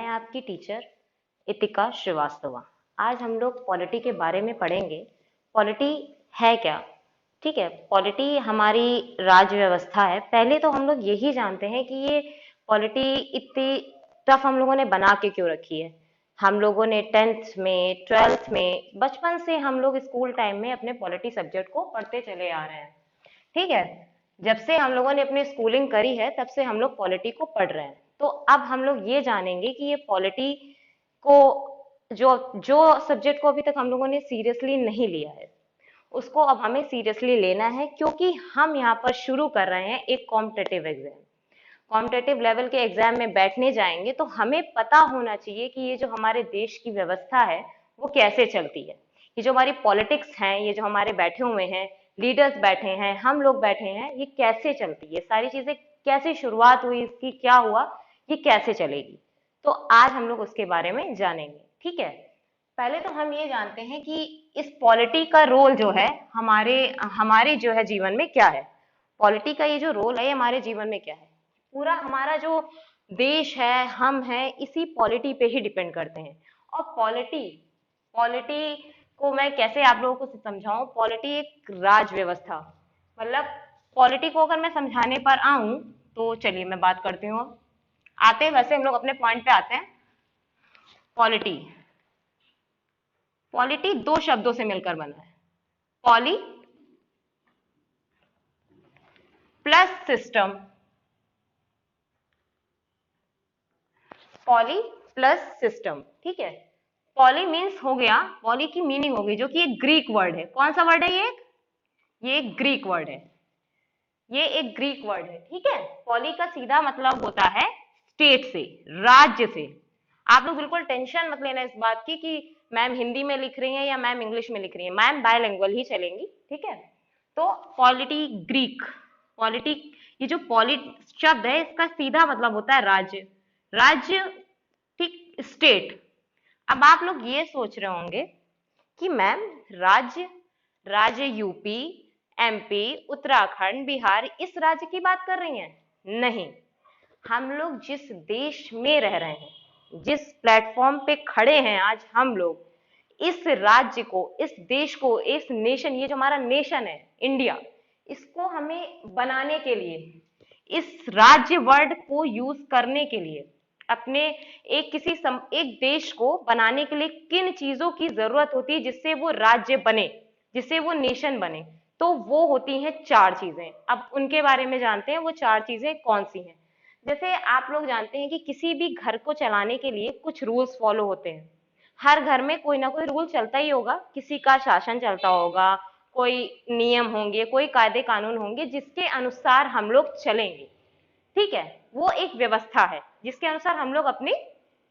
मैं आपकी टीचर इतिका श्रीवास्तवा। आज हम लोग पॉलिटी के बारे में पढ़ेंगे। पॉलिटी है क्या? ठीक है, पॉलिटी हमारी राज्य व्यवस्था है। पहले तो हम लोग यही जानते हैं कि ये पॉलिटी इतनी टफ हम लोगों ने बना के क्यों रखी है। हम लोगों ने 10th में, 12th में, बचपन से हम लोग स्कूल टाइम में अपने पॉलिटी सब्जेक्ट को पढ़ते चले आ रहे हैं। ठीक है, जब से हम लोगों ने अपनी स्कूलिंग करी है तब से हम लोग पॉलिटी को पढ़ रहे हैं। तो अब हम लोग ये जानेंगे कि ये पॉलिटी को जो जो सब्जेक्ट को अभी तक हम लोगों ने सीरियसली नहीं लिया है उसको अब हमें सीरियसली लेना है, क्योंकि हम यहाँ पर शुरू कर रहे हैं एक कॉम्पिटेटिव एग्जाम। कॉम्पिटेटिव लेवल के एग्जाम में बैठने जाएंगे तो हमें पता होना चाहिए कि ये जो हमारे देश की व्यवस्था है वो कैसे चलती है। ये जो हमारी पॉलिटिक्स हैं, ये जो हमारे बैठे हुए हैं लीडर्स बैठे हैं, हम लोग बैठे हैं, ये कैसे चलती है, सारी चीजें कैसे शुरुआत हुई इसकी, क्या हुआ, ये कैसे चलेगी। तो आज हम लोग उसके बारे में जानेंगे। ठीक है, पहले तो हम ये जानते हैं कि इस पॉलिटी का रोल जो है हमारे हमारे जो है जीवन में क्या है। पॉलिटी का ये जो रोल है हमारे जीवन में क्या है, पूरा हमारा जो देश है, हम हैं, इसी पॉलिटी पे ही डिपेंड करते हैं। और पॉलिटी पॉलिटी को मैं कैसे आप लोगों को समझाऊं। पॉलिटी एक राज व्यवस्था, मतलब पॉलिटी को अगर मैं समझाने पर आऊं तो चलिए मैं बात करती हूँ। आते हैं, वैसे हम लोग अपने पॉइंट पे आते हैं। पॉलिटी पॉलिटी दो शब्दों से मिलकर बना है। Poly plus system, poly plus system. ठीक है, पॉली मीन्स हो गया, पॉली की मीनिंग हो गई, जो कि एक ग्रीक वर्ड है। कौन सा वर्ड है ये एक ग्रीक वर्ड है। ये एक ग्रीक वर्ड है। ठीक है, पॉली का सीधा मतलब होता है स्टेट से, राज्य से। आप लोग बिल्कुल टेंशन मत लेना इस बात की कि मैम हिंदी में लिख रही हैं या मैम इंग्लिश में लिख रही हैं। मैम बायलिंगुअल ही चलेंगी। ठीक है, तो पॉलिटी ग्रीक, पॉलिटी, ये जो पॉली शब्द है इसका सीधा मतलब होता है राज्य, राज्य, ठीक, स्टेट। अब आप लोग ये सोच रहे होंगे कि मैम राज्य, राज्य यूपी, एमपी, उत्तराखंड, बिहार, इस राज्य की बात कर रही हैं? नहीं, हम लोग जिस देश में रह रहे हैं, जिस प्लेटफॉर्म पे खड़े हैं आज हम लोग, इस राज्य को, इस देश को, इस नेशन, ये जो हमारा नेशन है इंडिया, इसको हमें बनाने के लिए, इस राज्य वर्ड को यूज करने के लिए, अपने एक देश को बनाने के लिए किन चीजों की जरूरत होती है जिससे वो राज्य बने, जिससे वो नेशन बने, तो वो होती हैं चार चीजें। अब उनके बारे में जानते हैं, वो चार चीजें कौन सी हैं। जैसे आप लोग जानते हैं कि किसी भी घर को चलाने के लिए कुछ रूल्स फॉलो होते हैं। हर घर में कोई ना कोई रूल चलता ही होगा, किसी का शासन चलता होगा, कोई नियम होंगे, कोई कायदे कानून होंगे जिसके अनुसार हम लोग चलेंगे। ठीक है, वो एक व्यवस्था है जिसके अनुसार हम लोग अपनी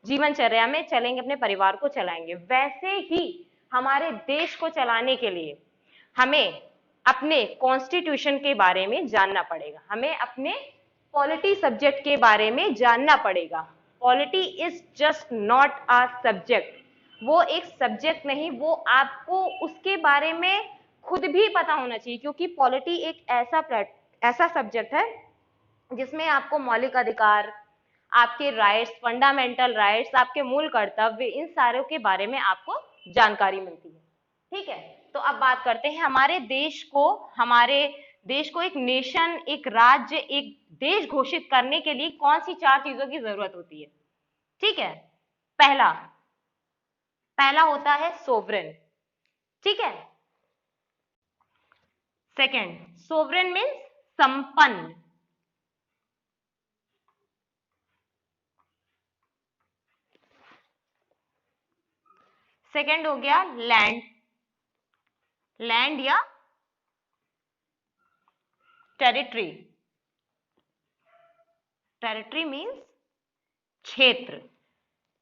जीवनचर्या में चलेंगे, अपने परिवार को चलाएंगे। वैसे ही हमारे देश को चलाने के लिए हमें अपने कॉन्स्टिट्यूशन के बारे में जानना पड़ेगा, हमें अपने पॉलिटी सब्जेक्ट के बारे में जानना पड़ेगा। Polity is just not a subject, वो एक सब्जेक्ट नहीं, वो आपको उसके बारे में खुद भी पता होना चाहिए, क्योंकि पॉलिटी एक ऐसा सब्जेक्ट है जिसमें आपको मौलिक अधिकार, आपके राइट्स, फंडामेंटल राइट्स, आपके मूल कर्तव्य, इन सारों के बारे में आपको जानकारी मिलती है। ठीक है, तो अब बात करते हैं हमारे देश को एक नेशन, एक राज्य, एक देश घोषित करने के लिए कौन सी चार चीजों की जरूरत होती है। ठीक है, पहला पहला होता है सोवरेन। ठीक है, सेकंड, सोवरेन मीन्स संपन्न। सेकंड हो गया लैंड, लैंड या टेरिटरी। टेरिटरी मीन्स क्षेत्र।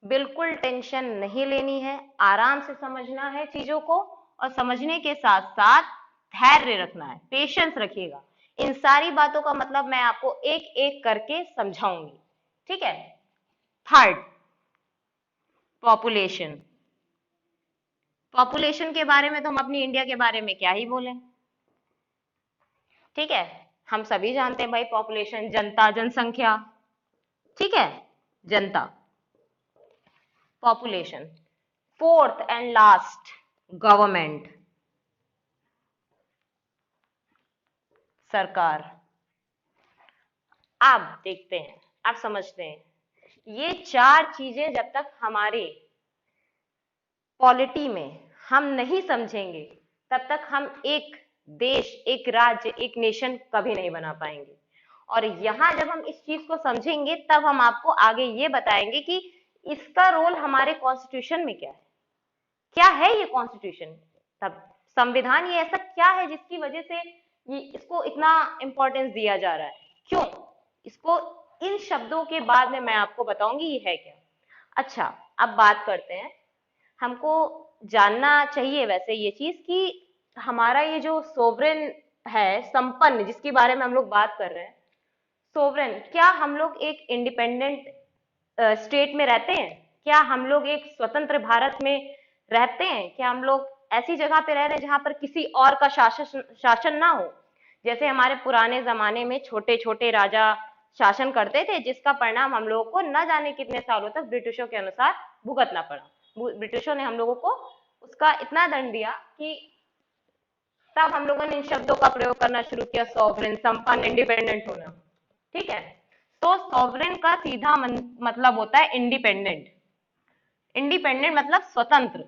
बिल्कुल टेंशन नहीं लेनी है, आराम से समझना है चीजों को, और समझने के साथ साथ धैर्य रखना है, पेशेंस रखिएगा। इन सारी बातों का मतलब मैं आपको एक एक करके समझाऊंगी। ठीक है, थर्ड, पॉपुलेशन। पॉपुलेशन के बारे में तो हम अपनी इंडिया के बारे में क्या ही बोलें। ठीक है, हम सभी जानते हैं भाई, पॉपुलेशन जनता, जनसंख्या। ठीक है, जनता। Population. Fourth and last, government, सरकार। अब देखते हैं, अब समझते हैं, ये चार चीजें जब तक हमारे पॉलिटी में हम नहीं समझेंगे तब तक हम एक देश, एक राज्य, एक नेशन कभी नहीं बना पाएंगे। और यहां जब हम इस चीज को समझेंगे तब हम आपको आगे ये बताएंगे कि इसका रोल हमारे कॉन्स्टिट्यूशन में क्या है। क्या है ये कॉन्स्टिट्यूशन, तब संविधान ये ऐसा क्या है जिसकी वजह से ये इसको इतना इंपॉर्टेंस दिया जा रहा है, क्यों इसको, इन शब्दों के बाद में मैं आपको बताऊंगी ये है क्या। अच्छा, अब बात करते हैं, हमको जानना चाहिए वैसे ये चीज कि हमारा ये जो सोवरेन है, संपन्न, जिसके बारे में हम लोग बात कर रहे हैं, सोवरेन, क्या हम लोग एक इंडिपेंडेंट स्टेट में रहते हैं? क्या हम लोग एक स्वतंत्र भारत में रहते हैं? क्या हम लोग ऐसी जगह पे रह रहे हैं जहां पर किसी और का शासन ना हो? जैसे हमारे पुराने जमाने में छोटे छोटे राजा शासन करते थे, जिसका परिणाम हम लोगों को न जाने कितने सालों तक ब्रिटिशों के अनुसार भुगतना पड़ा। ब्रिटिशों ने हम लोगों को उसका इतना दंड दिया कि तब हम लोगों ने इन शब्दों का प्रयोग करना शुरू किया, सॉवरेन, संपन्न, इंडिपेंडेंट होना। ठीक है, तो सॉवरेन का सीधा मतलब होता है इंडिपेंडेंट। इंडिपेंडेंट मतलब स्वतंत्र।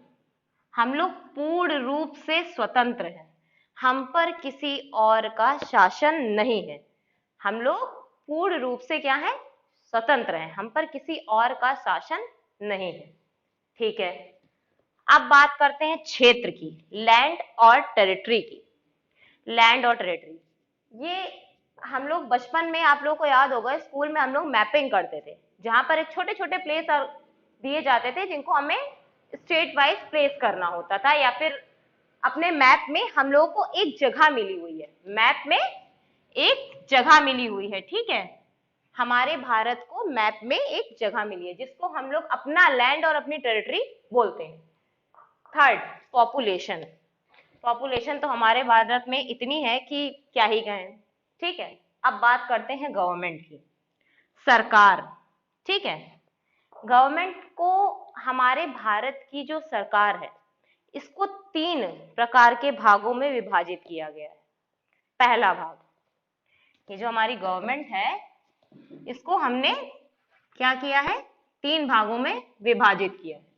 हम लोग पूर्ण रूप से स्वतंत्र हैं, हम पर किसी और का शासन नहीं है। हम लोग पूर्ण रूप से क्या है, स्वतंत्र हैं, हम पर किसी और का शासन नहीं है। ठीक है, अब बात करते हैं क्षेत्र की, लैंड और टेरिटरी की। लैंड और टेरिटरी, ये हम लोग बचपन में, आप लोगों को याद होगा, स्कूल में हम लोग मैपिंग करते थे, जहां पर एक छोटे छोटे प्लेस दिए जाते थे जिनको हमें स्टेट वाइज प्लेस करना होता था, या फिर अपने मैप में हम लोगों को एक जगह मिली हुई है, मैप में एक जगह मिली हुई है। ठीक है, हमारे भारत को मैप में एक जगह मिली है जिसको हम लोग अपना लैंड और अपनी टेरिटरी बोलते हैं। Third, population. पॉपुलेशन तो हमारे भारत में इतनी है कि क्या ही कहें। ठीक है, अब बात करते हैं गवर्नमेंट की, सरकार। ठीक है, गवर्नमेंट को, हमारे भारत की जो सरकार है, इसको 3 प्रकार के भागों में विभाजित किया गया है। पहला भाग, ये जो हमारी गवर्नमेंट है, इसको हमने क्या किया है, 3 भागों में विभाजित किया है।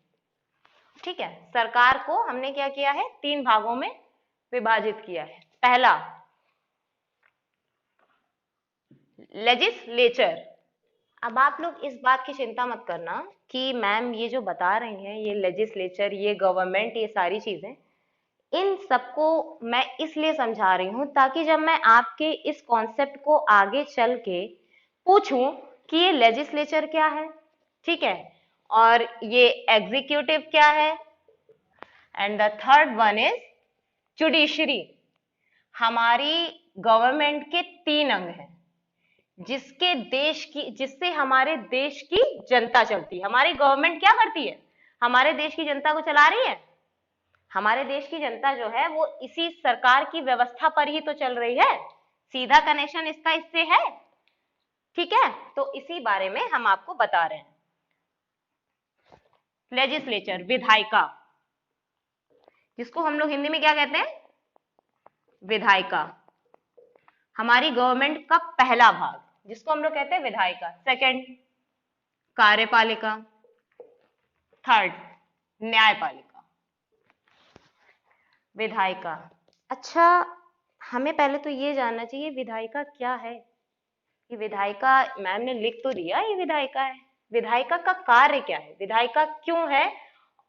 ठीक है, सरकार को हमने क्या किया है, 3 भागों में विभाजित किया है। पहला, लेजिस्लेचर। अब आप लोग इस बात की चिंता मत करना कि मैम ये जो बता रही हैं, ये लेजिस्लेचर, ये गवर्नमेंट, ये सारी चीजें, इन सबको मैं इसलिए समझा रही हूं ताकि जब मैं आपके इस कॉन्सेप्ट को आगे चल के पूछूं कि ये लेजिस्लेचर क्या है, ठीक है, और ये एग्जीक्यूटिव क्या है, and the third one is judiciary. हमारी गवर्नमेंट के 3 अंग हैं जिसके देश की, जिससे हमारे देश की जनता चलती है। हमारी गवर्नमेंट क्या करती है, हमारे देश की जनता को चला रही है। हमारे देश की जनता जो है वो इसी सरकार की व्यवस्था पर ही तो चल रही है, सीधा कनेक्शन इसका इससे है। ठीक है, तो इसी बारे में हम आपको बता रहे हैं। लेजिस्लेचर, विधायिका, जिसको हम लोग हिंदी में क्या कहते हैं, विधायिका। हमारी गवर्नमेंट का पहला भाग जिसको हम लोग कहते हैं विधायिका। सेकंड, कार्यपालिका। थर्ड, न्यायपालिका। विधायिका, अच्छा, हमें पहले तो ये जानना चाहिए विधायिका क्या है। ये विधायिका, मैम ने लिख तो दिया ये विधायिका है, विधायिका का कार्य क्या है, विधायिका क्यों है,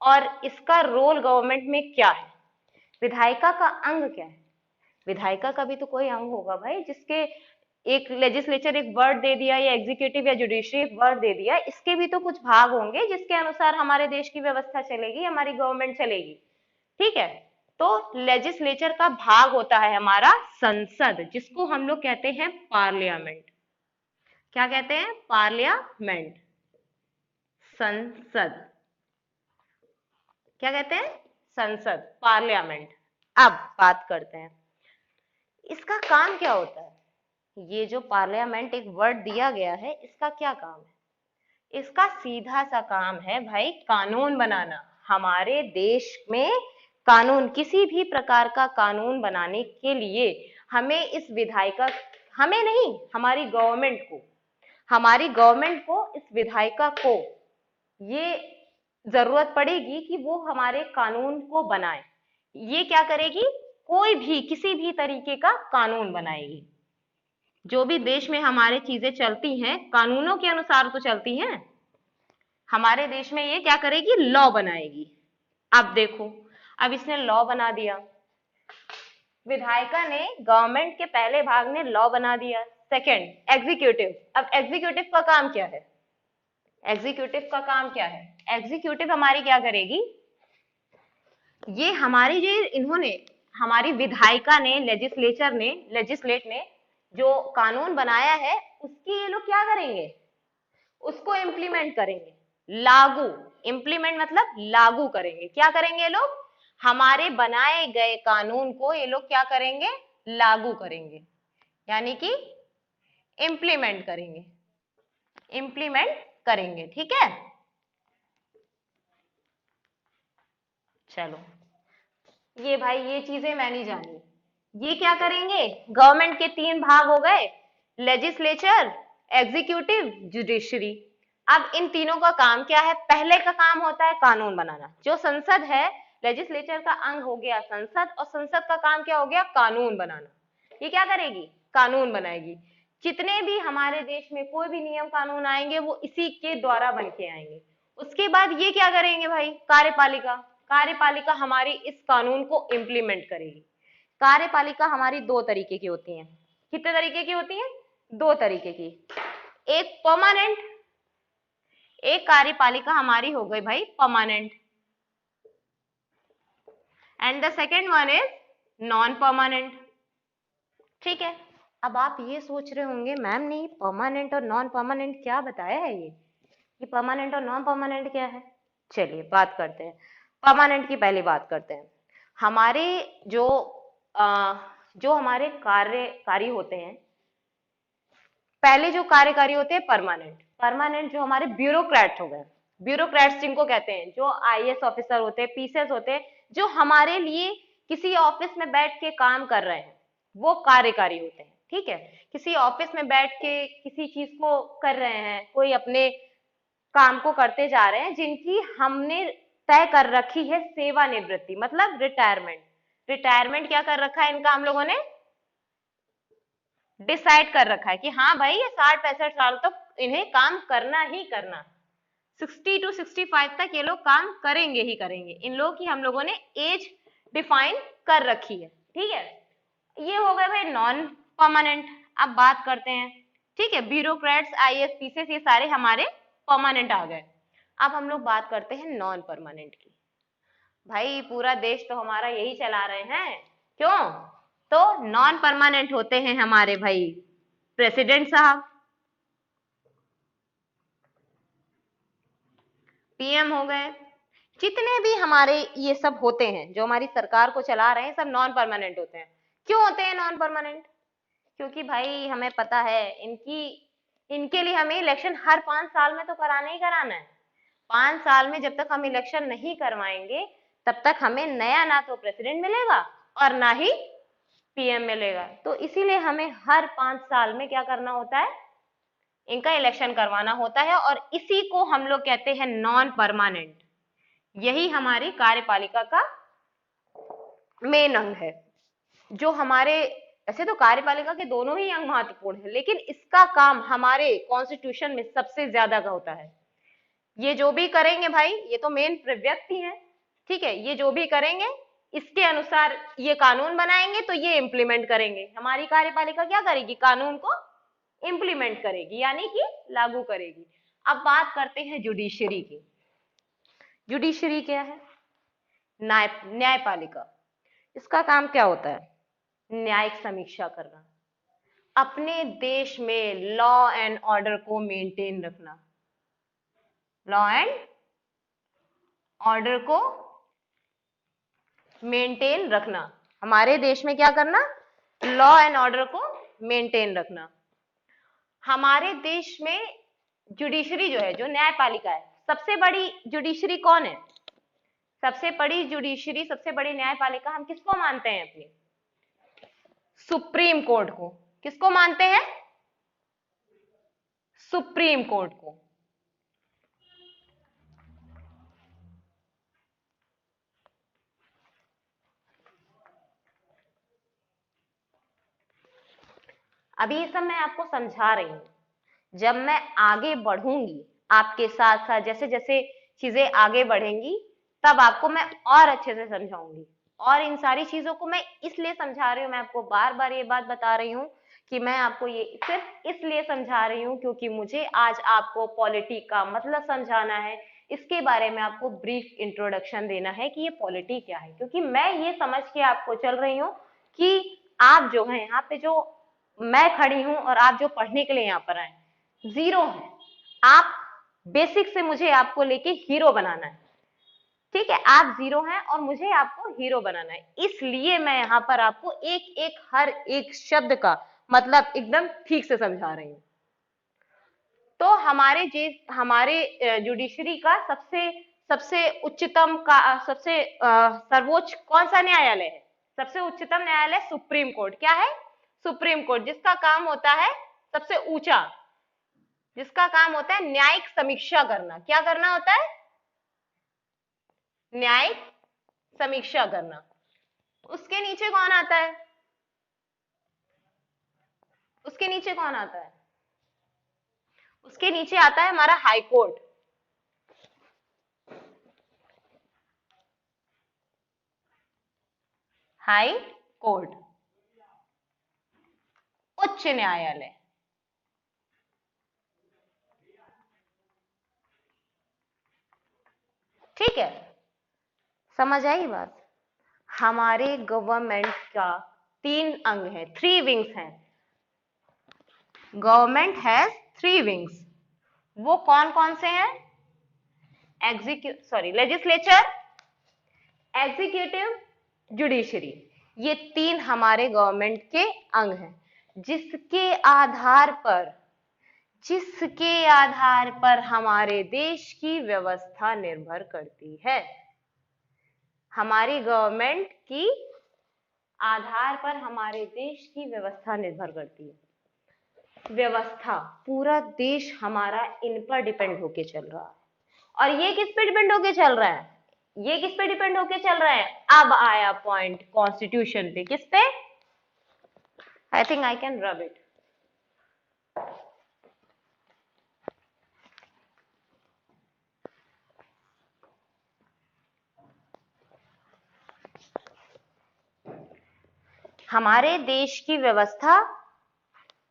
और इसका रोल गवर्नमेंट में क्या है, विधायिका का अंग क्या है। विधायिका का भी तो कोई अंग होगा भाई, जिसके, एक लेजिस्लेचर एक वर्ड दे दिया, या एग्जीक्यूटिव या जुडिशरी एक वर्ड दे दिया, इसके भी तो कुछ भाग होंगे जिसके अनुसार हमारे देश की व्यवस्था चलेगी, हमारी गवर्नमेंट चलेगी। ठीक है, तो लेजिस्लेचर का भाग होता है हमारा संसद, जिसको हम लोग कहते हैं पार्लियामेंट। क्या कहते हैं, पार्लियामेंट, संसद। क्या कहते हैं, संसद, पार्लियामेंट। अब बात करते हैं इसका काम क्या होता है। ये जो पार्लियामेंट एक वर्ड दिया गया है, इसका क्या काम है। इसका सीधा सा काम है भाई कानून बनाना। हमारे देश में कानून, किसी भी प्रकार का कानून बनाने के लिए हमें इस विधायिका, हमें नहीं, हमारी गवर्नमेंट को इस विधायिका को ये जरूरत पड़ेगी कि वो हमारे कानून को बनाए। ये क्या करेगी? कोई भी किसी भी तरीके का कानून बनाएगी। जो भी देश में हमारे चीजें चलती हैं कानूनों के अनुसार तो चलती हैं। हमारे देश में ये क्या करेगी? लॉ बनाएगी। अब देखो, अब इसने लॉ बना दिया, विधायिका ने, गवर्नमेंट के पहले भाग ने लॉ बना दिया। Second, executive. अब एग्जीक्यूटिव का काम क्या है? एग्जीक्यूटिव का काम क्या है? एग्जीक्यूटिव हमारी क्या करेगी? ये हमारी जो इन्होंने, हमारी विधायिका ने, लेजिस्लेट ने जो कानून बनाया है उसकी ये लोग क्या करेंगे? उसको इम्प्लीमेंट करेंगे, लागू। इम्प्लीमेंट मतलब लागू करेंगे। क्या करेंगे ये लोग? हमारे बनाए गए कानून को ये लोग क्या करेंगे? लागू करेंगे, यानी कि इम्प्लीमेंट करेंगे, इम्प्लीमेंट करेंगे। ठीक है, चलो ये भाई ये चीजें मैं नहीं जानी। ये क्या करेंगे? गवर्नमेंट के तीन भाग हो गए, लेजिस्लेचर, एग्जीक्यूटिव, जुडिशरी। अब इन तीनों का काम क्या है? पहले का काम होता है कानून बनाना। जो संसद है, लेजिस्लेचर का अंग हो गया संसद, और संसद का काम क्या हो गया? कानून बनाना। ये क्या करेगी? कानून बनाएगी। जितने भी हमारे देश में कोई भी नियम कानून आएंगे वो इसी के द्वारा बन के आएंगे। उसके बाद ये क्या करेंगे भाई? कार्यपालिका। कार्यपालिका हमारी इस कानून को इम्प्लीमेंट करेगी। कार्यपालिका हमारी दो तरीके की होती है। कितने तरीके की होती है? दो तरीके की। एक परमानेंट, एक कार्यपालिका हमारी हो गई भाई permanent, and the second one is non permanent. ठीक है, अब आप ये सोच रहे होंगे मैम ने परमानेंट और नॉन परमानेंट क्या बताया है? ये परमानेंट और नॉन परमानेंट क्या है? चलिए बात करते हैं, परमानेंट की पहले बात करते हैं। हमारे जो जो हमारे कार्यकारी होते हैं, पहले जो कार्यकारी होते हैं परमानेंट। परमानेंट जो हमारे ब्यूरोक्रेट्स हो गए, ब्यूरोक्रेट्स जिनको कहते हैं, जो आईएएस ऑफिसर होते हैं, पीसीएस होते हैं, जो हमारे लिए किसी ऑफिस में बैठ के काम कर रहे हैं, वो कार्यकारी होते हैं। ठीक है, किसी ऑफिस में बैठ के किसी चीज को कर रहे हैं, कोई अपने काम को करते जा रहे हैं, जिनकी हमने तय कर रखी है सेवानिवृत्ति, मतलब रिटायरमेंट। रिटायरमेंट क्या कर रखा है इनका? हम लोगों ने डिसाइड कर रखा है कि हाँ भाई ये 60-65 साल तक इन्हें काम करना ही करना, 60 to 65 तक ये लोग काम करेंगे ही करेंगे। इन लोगों की हम लोगों ने एज डिफाइन कर रखी है। ठीक है, ये हो गए भाई नॉन परमानेंट। अब बात करते हैं, ठीक है, ब्यूरोक्रेट्स, आईएएस, पीसीएस, ये सारे हमारे परमानेंट आ गए। अब हम लोग बात करते हैं नॉन परमानेंट की। भाई पूरा देश तो हमारा यही चला रहे हैं, क्यों? तो नॉन परमानेंट होते हैं हमारे भाई प्रेसिडेंट साहब, पीएम हो गए। जितने भी हमारे ये सब होते हैं जो हमारी सरकार को चला रहे हैं, सब नॉन परमानेंट होते हैं। क्यों होते हैं नॉन परमानेंट? क्योंकि भाई हमें पता है इनके लिए हमें इलेक्शन हर 5 साल में तो कराना ही कराना है। 5 साल में जब तक हम इलेक्शन नहीं करवाएंगे तब तक हमें नया ना तो प्रेसिडेंट मिलेगा और ना ही पीएम मिलेगा। तो इसीलिए हमें हर 5 साल में क्या करना होता है? इनका इलेक्शन करवाना होता है, और इसी को हम लोग कहते हैं नॉन परमानेंट। यही हमारी कार्यपालिका का मेन अंग है। जो हमारे, ऐसे तो कार्यपालिका के दोनों ही अंग महत्वपूर्ण है, लेकिन इसका काम हमारे कॉन्स्टिट्यूशन में सबसे ज्यादा का होता है। ये जो भी करेंगे भाई, ये तो मेन व्यक्ति है, ठीक है, ये जो भी करेंगे इसके अनुसार ये कानून बनाएंगे, तो ये इम्प्लीमेंट करेंगे। हमारी कार्यपालिका क्या करेगी? कानून को इम्प्लीमेंट करेगी, यानी कि लागू करेगी। अब बात करते हैं जुडिशरी की। जुडिशरी क्या है? न्यायपालिका। इसका काम क्या होता है? न्यायिक समीक्षा करना, अपने देश में लॉ एंड ऑर्डर को मेंटेन रखना, लॉ एंड ऑर्डर को मेंटेन रखना। हमारे देश में क्या करना? लॉ एंड ऑर्डर को मेंटेन रखना। हमारे देश में जुडिशरी जो है, जो न्यायपालिका है, सबसे बड़ी जुडिशरी कौन है? सबसे बड़ी जुडिशरी, सबसे बड़ी न्यायपालिका हम किसको मानते हैं अपनी? सुप्रीम कोर्ट को। किसको मानते हैं? सुप्रीम कोर्ट को। अभी ये सब मैं आपको समझा रही हूं, जब मैं आगे बढ़ूंगी आपके साथ साथ, जैसे जैसे चीजें आगे बढ़ेंगी, तब आपको मैं और अच्छे से समझाऊंगी। और इन सारी चीजों को मैं इसलिए समझा रही हूँ, मैं आपको बार बार ये बात बता रही हूँ कि मैं आपको ये सिर्फ इसलिए समझा रही हूँ क्योंकि मुझे आज आपको पॉलिटी का मतलब समझाना है, इसके बारे में आपको ब्रीफ इंट्रोडक्शन देना है कि ये पॉलिटी क्या है। क्योंकि मैं ये समझ के आपको चल रही हूँ कि आप जो है यहाँ पे, जो मैं खड़ी हूँ और आप जो पढ़ने के लिए यहाँ पर आए, जीरो है। आप बेसिक से मुझे आपको लेके हीरो बनाना है, ठीक है? आप जीरो हैं और मुझे आपको हीरो बनाना है, इसलिए मैं यहाँ पर आपको एक एक हर एक शब्द का मतलब एकदम ठीक से समझा रही हूँ। तो हमारे जुडिशरी का सबसे सबसे उच्चतम का सबसे सर्वोच्च कौन सा न्यायालय है? सबसे उच्चतम न्यायालय सुप्रीम कोर्ट। क्या है? सुप्रीम कोर्ट, जिसका काम होता है सबसे ऊंचा, जिसका काम होता है न्यायिक समीक्षा करना। क्या करना होता है? न्यायिक समीक्षा करना। उसके नीचे कौन आता है? उसके नीचे कौन आता है? उसके नीचे आता है हमारा हाई कोर्ट। हाई कोर्ट, उच्च न्यायालय। ठीक है, समझ आई बात? हमारे गवर्नमेंट का 3 अंग है, 3 विंग्स हैं। Government has 3 wings. वो कौन कौन से हैं? Legislature, executive, judiciary. ये 3 हमारे गवर्नमेंट के अंग हैं, जिसके आधार पर हमारे देश की व्यवस्था निर्भर करती है। हमारी गवर्नमेंट की आधार पर हमारे देश की व्यवस्था निर्भर करती है। व्यवस्था, पूरा देश हमारा इन पर डिपेंड होके चल रहा है। और ये किस पे डिपेंड होके चल रहा है? ये किस पे डिपेंड होके चल रहा है? अब आया पॉइंट कॉन्स्टिट्यूशन पे। किस पे? I think I can rub it. हमारे देश की व्यवस्था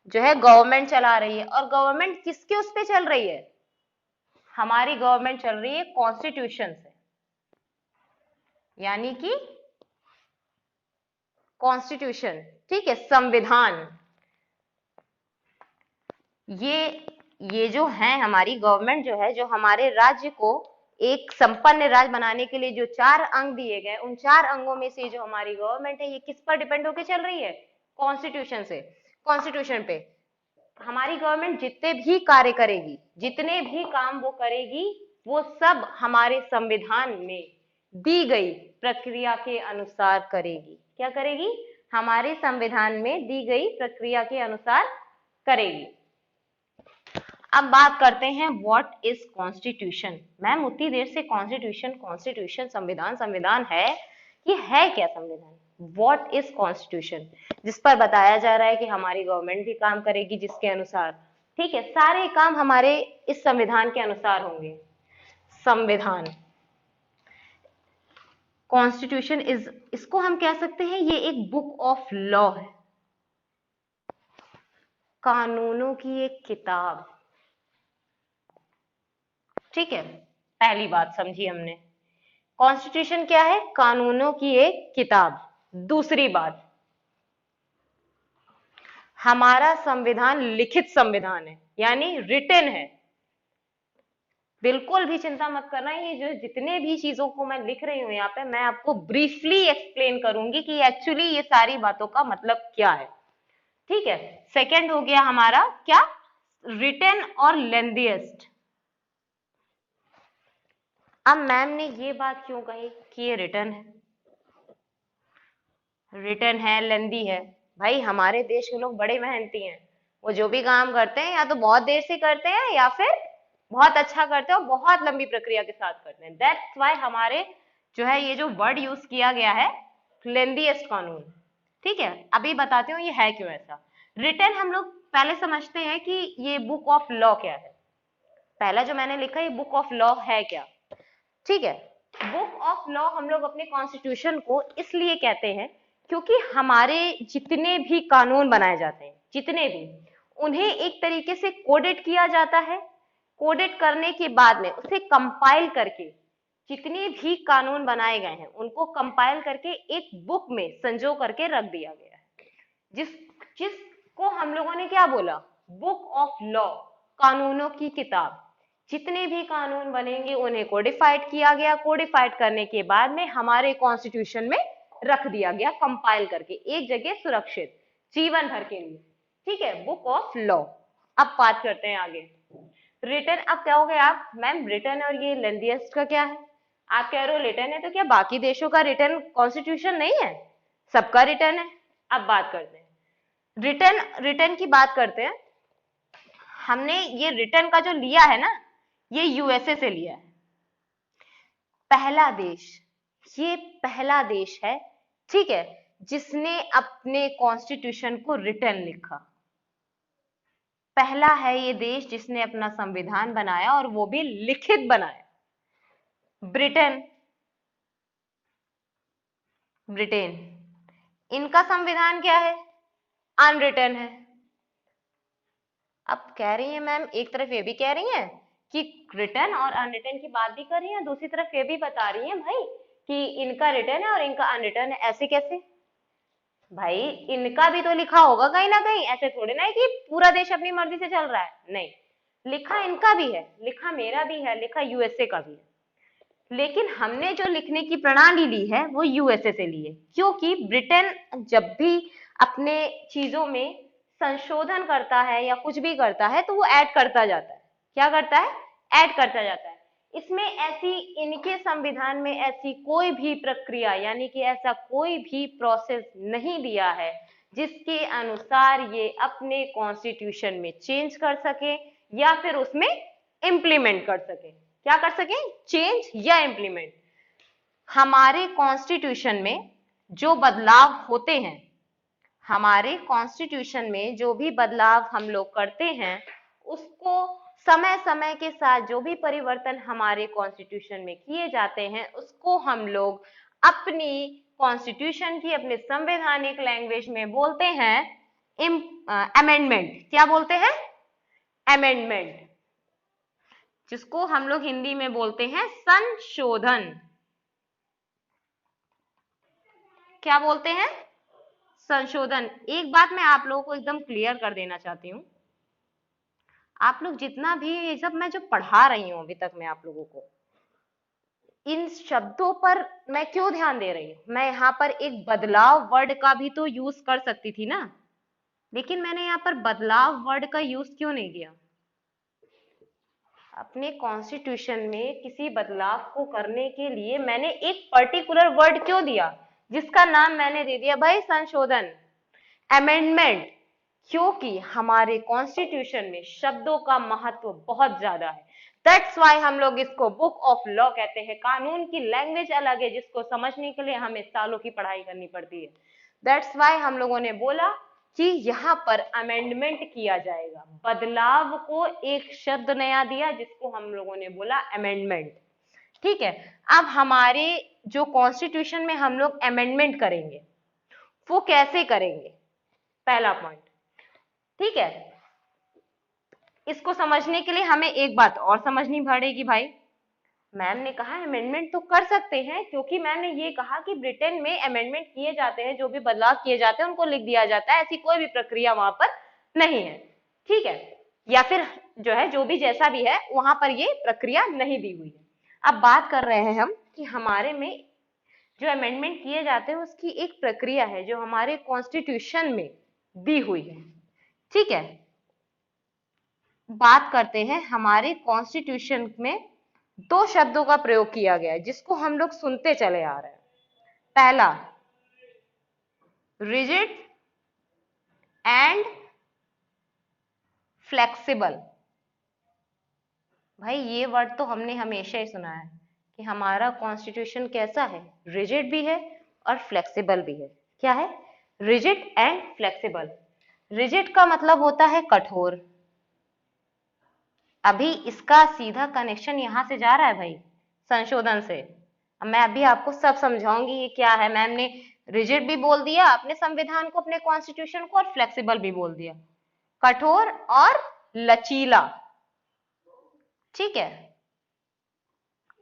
जो है गवर्नमेंट चला रही है, और गवर्नमेंट किसके उस पे चल रही है? हमारी गवर्नमेंट चल रही है कॉन्स्टिट्यूशन से, यानी कि कॉन्स्टिट्यूशन, ठीक है, संविधान। ये जो है हमारी गवर्नमेंट, जो है, जो हमारे राज्य को एक संपन्न राज्य बनाने के लिए जो 4 अंग दिए गए, उन 4 अंगों में से जो हमारी गवर्नमेंट है, ये किस पर डिपेंड होके चल रही है? कॉन्स्टिट्यूशन से। कॉन्स्टिट्यूशन पे हमारी गवर्नमेंट जितने भी कार्य करेगी, जितने भी काम वो करेगी, वो सब हमारे संविधान में दी गई प्रक्रिया के अनुसार करेगी। क्या करेगी? हमारे संविधान में दी गई प्रक्रिया के अनुसार करेगी। अब बात करते हैं व्हाट इज कॉन्स्टिट्यूशन। मैम उतनी देर से कॉन्स्टिट्यूशन कॉन्स्टिट्यूशन, संविधान संविधान है, ये है क्या संविधान? व्हाट इज कॉन्स्टिट्यूशन, जिस पर बताया जा रहा है कि हमारी गवर्नमेंट भी काम करेगी जिसके अनुसार, ठीक है, सारे काम हमारे इस संविधान के अनुसार होंगे। संविधान, कॉन्स्टिट्यूशन इज, इसको हम कह सकते हैं ये एक बुक ऑफ लॉ है, कानूनों की एक किताब। ठीक है, पहली बात समझी हमने, कॉन्स्टिट्यूशन क्या है? कानूनों की एक किताब। दूसरी बात, हमारा संविधान लिखित संविधान है, यानी रिटन है। बिल्कुल भी चिंता मत करना, ये जो जितने भी चीजों को मैं लिख रही हूं यहाँ पे, मैं आपको ब्रीफली एक्सप्लेन करूंगी कि एक्चुअली ये सारी बातों का मतलब क्या है। ठीक है, सेकंड हो गया हमारा क्या? रिटन और लेंथीएस्ट। अब मैम ने ये बात क्यों कही कि ये रिटन है लेंदी है? भाई हमारे देश के लोग बड़े मेहनती हैं, वो जो भी काम करते हैं या तो बहुत देर से करते हैं या फिर बहुत अच्छा करते हैं और बहुत लंबी प्रक्रिया के साथ करते हैं। दैट्स वाई हमारे जो है ये जो वर्ड यूज किया गया है लेंदीएस्ट कानून। ठीक है, अभी बताती हूँ ये है क्यों ऐसा। रिटन हम लोग पहले समझते हैं कि ये बुक ऑफ लॉ क्या है। पहला जो मैंने लिखा ये बुक ऑफ लॉ है क्या। ठीक है, बुक ऑफ लॉ हम लोग अपने कॉन्स्टिट्यूशन को इसलिए कहते हैं क्योंकि हमारे जितने भी कानून बनाए जाते हैं, जितने भी, उन्हें एक तरीके से कोडेड किया जाता है। कोडेड करने के बाद में उसे कंपाइल करके, जितने भी कानून बनाए गए हैं उनको कंपाइल करके एक बुक में संजो करके रख दिया गया है, जिस जिसको हम लोगों ने क्या बोला, बुक ऑफ लॉ, कानूनों की किताब। जितने भी कानून बनेंगे उन्हें कोडिफाइड किया गया, कोडिफाइड करने के बाद में हमारे कॉन्स्टिट्यूशन में रख दिया गया कंपाइल करके एक जगह सुरक्षित जीवन भर के लिए। ठीक है, बुक ऑफ लॉ। अब बात करते हैं आगे रिटर्न। अब क्या हो गया आप, मैम रिटर्न और ये लेंथीएस्ट का क्या है? आप कह रहे हो रिटर्न है तो क्या बाकी देशों का रिटर्न कॉन्स्टिट्यूशन नहीं है? सबका रिटर्न है। अब बात करते हैं रिटर्न की बात करते हैं। हमने ये रिटर्न का जो लिया है ना, ये यूएसए से लिया है। पहला देश, ये पहला देश है, ठीक है, जिसने अपने कॉन्स्टिट्यूशन को रिटर्न लिखा। पहला है ये देश जिसने अपना संविधान बनाया और वो भी लिखित बनाया। ब्रिटेन, ब्रिटेन, इनका संविधान क्या है? अनरिटन है। अब कह रही है मैम, एक तरफ ये भी कह रही हैं कि रिटर्न और अनरिटन की बात भी कर रही हैं, दूसरी तरफ ये भी बता रही हैं भाई कि इनका रिटर्न है और इनका अनरिटन है। ऐसे कैसे भाई? इनका भी तो लिखा होगा कहीं ना कहीं, ऐसे थोड़े ना है कि पूरा देश अपनी मर्जी से चल रहा है। नहीं, लिखा इनका भी है, लिखा मेरा भी है, लिखा यूएसए का भी है, लेकिन हमने जो लिखने की प्रणाली ली है वो यूएसए से ली है, क्योंकि ब्रिटेन जब भी अपने चीजों में संशोधन करता है या कुछ भी करता है तो वो ऐड करता जाता है। क्या करता है? ऐड करता जाता है। इसमें ऐसी, इनके संविधान में ऐसी कोई भी प्रक्रिया यानी कि ऐसा कोई भी प्रोसेस नहीं दिया है जिसके अनुसार ये अपने कॉन्स्टिट्यूशन में चेंज कर सके या फिर उसमें इंप्लीमेंट कर सके। क्या कर सके? चेंज या इंप्लीमेंट। हमारे कॉन्स्टिट्यूशन में जो बदलाव होते हैं, हमारे कॉन्स्टिट्यूशन में जो भी बदलाव हम लोग करते हैं, उसको समय समय के साथ जो भी परिवर्तन हमारे कॉन्स्टिट्यूशन में किए जाते हैं उसको हम लोग अपनी कॉन्स्टिट्यूशन की, अपने संवैधानिक लैंग्वेज में बोलते हैं अमेंडमेंट। क्या बोलते हैं? अमेंडमेंट, जिसको हम लोग हिंदी में बोलते हैं संशोधन। क्या बोलते हैं? संशोधन। एक बात मैं आप लोगों को एकदम क्लियर कर देना चाहती हूँ, आप लोग जितना भी ये सब मैं जो पढ़ा रही हूँ अभी तक मैं आप लोगों को, इन शब्दों पर मैं क्यों ध्यान दे रही हूँ? मैं यहाँ पर एक बदलाव वर्ड का भी तो यूज कर सकती थी ना, लेकिन मैंने यहाँ पर बदलाव वर्ड का यूज क्यों नहीं किया? अपने कॉन्स्टिट्यूशन में किसी बदलाव को करने के लिए मैंने एक पर्टिकुलर वर्ड क्यों दिया, जिसका नाम मैंने दे दिया भाई संशोधन, अमेंडमेंट। क्योंकि हमारे कॉन्स्टिट्यूशन में शब्दों का महत्व बहुत ज्यादा है। दैट्स वाई हम लोग इसको बुक ऑफ लॉ कहते हैं। कानून की लैंग्वेज अलग है जिसको समझने के लिए हमें सालों की पढ़ाई करनी पड़ती है। दैट्स वाई हम लोगों ने बोला कि यहाँ पर अमेंडमेंट किया जाएगा, बदलाव को एक शब्द नया दिया जिसको हम लोगों ने बोला अमेंडमेंट। ठीक है, अब हमारे जो कॉन्स्टिट्यूशन में हम लोग अमेंडमेंट करेंगे वो कैसे करेंगे? पहला पॉइंट, ठीक है, इसको समझने के लिए हमें एक बात और समझनी पड़ेगी भाई। मैम ने कहा अमेंडमेंट तो कर सकते हैं, क्योंकि मैम ने ये कहा कि ब्रिटेन में अमेंडमेंट किए जाते हैं, जो भी बदलाव किए जाते हैं उनको लिख दिया जाता है, ऐसी कोई भी प्रक्रिया वहां पर नहीं है। ठीक है, या फिर जो है जो भी जैसा भी है वहां पर ये प्रक्रिया नहीं दी हुई है। अब बात कर रहे हैं हम कि हमारे में जो अमेंडमेंट किए जाते हैं उसकी एक प्रक्रिया है जो हमारे कॉन्स्टिट्यूशन में दी हुई है। ठीक है, बात करते हैं हमारे कॉन्स्टिट्यूशन में दो शब्दों का प्रयोग किया गया है जिसको हम लोग सुनते चले आ रहे हैं। पहला रिजिड एंड फ्लेक्सिबल। भाई ये वर्ड तो हमने हमेशा ही सुना है कि हमारा कॉन्स्टिट्यूशन कैसा है, रिजिड भी है और फ्लेक्सिबल भी है। क्या है? Rigid and flexible. रिजिड का मतलब होता है कठोर। अभी इसका सीधा कनेक्शन यहां से जा रहा है भाई, संशोधन से। अब मैं अभी आपको सब समझाऊंगी ये क्या है। मैम ने रिजिड भी बोल दिया अपने संविधान को, अपने कॉन्स्टिट्यूशन को, और फ्लेक्सिबल भी बोल दिया, कठोर और लचीला। ठीक है,